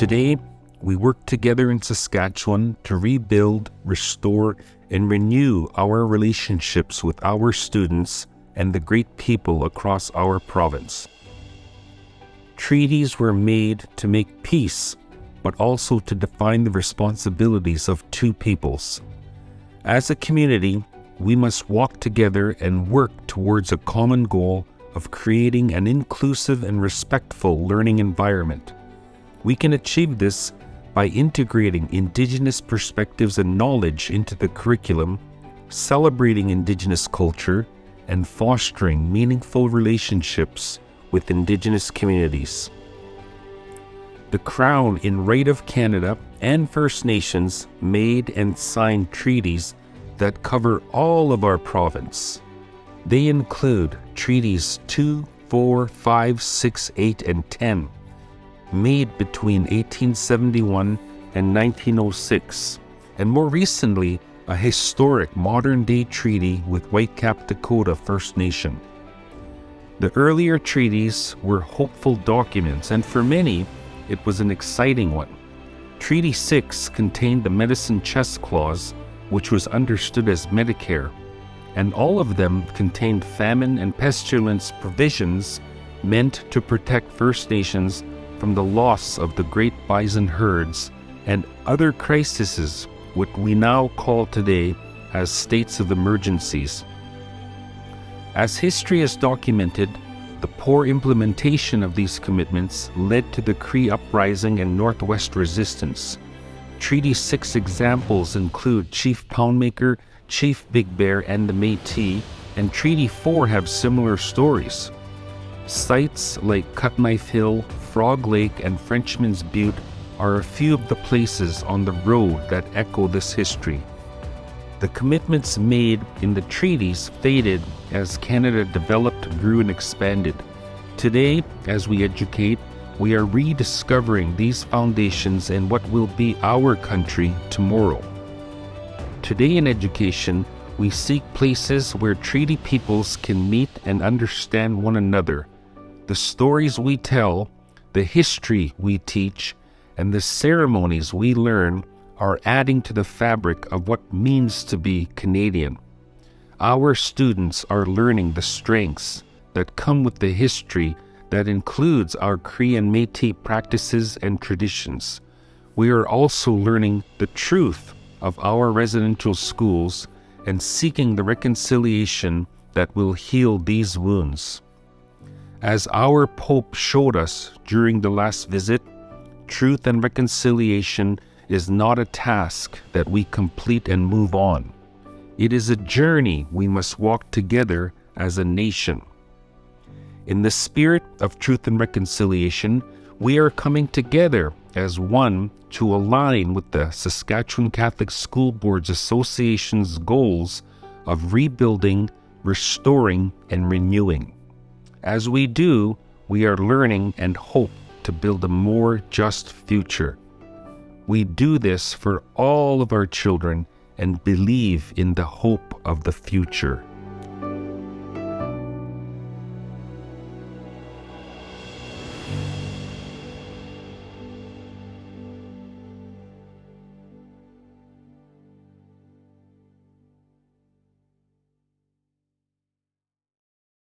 Today, we work together in Saskatchewan to rebuild, restore, and renew our relationships with our students and the great people across our province. Treaties were made to make peace, but also to define the responsibilities of two peoples. As a community, we must walk together and work towards a common goal of creating an inclusive and respectful learning environment. We can achieve this by integrating Indigenous perspectives and knowledge into the curriculum, celebrating Indigenous culture, and fostering meaningful relationships with Indigenous communities. The Crown in right of Canada and First Nations made and signed treaties that cover all of our province. They include Treaties 2, 4, 5, 6, 8, and 10, made between 1871 and 1906, and more recently, a historic modern-day treaty with Whitecap Dakota First Nation. The earlier treaties were hopeful documents, and for many, it was an exciting one. Treaty 6 contained the medicine chest clause, which was understood as Medicare, and all of them contained famine and pestilence provisions meant to protect First Nations from the loss of the great bison herds and other crises which we now call today as states of emergencies. As history has documented, the poor implementation of these commitments led to the Cree Uprising and Northwest Resistance. Treaty 6 examples include Chief Poundmaker, Chief Big Bear, and the Métis, and Treaty 4 have similar stories. Sites like Cutknife Hill, Frog Lake, and Frenchman's Butte are a few of the places on the road that echo this history. The commitments made in the treaties faded as Canada developed, grew, and expanded. Today, as we educate, we are rediscovering these foundations in what will be our country tomorrow. Today in education, we seek places where treaty peoples can meet and understand one another. The stories we tell, the history we teach, and the ceremonies we learn are adding to the fabric of what means to be Canadian. Our students are learning the strengths that come with the history that includes our Cree and Métis practices and traditions. We are also learning the truth of our residential schools and seeking the reconciliation that will heal these wounds. As our Pope showed us during the last visit, truth and reconciliation is not a task that we complete and move on. It is a journey we must walk together as a nation. In the spirit of truth and reconciliation, we are coming together as one to align with the Saskatchewan Catholic School Boards Association's goals of rebuilding, restoring, and renewing. As we do, we are learning and hope to build a more just future. We do this for all of our children and believe in the hope of the future.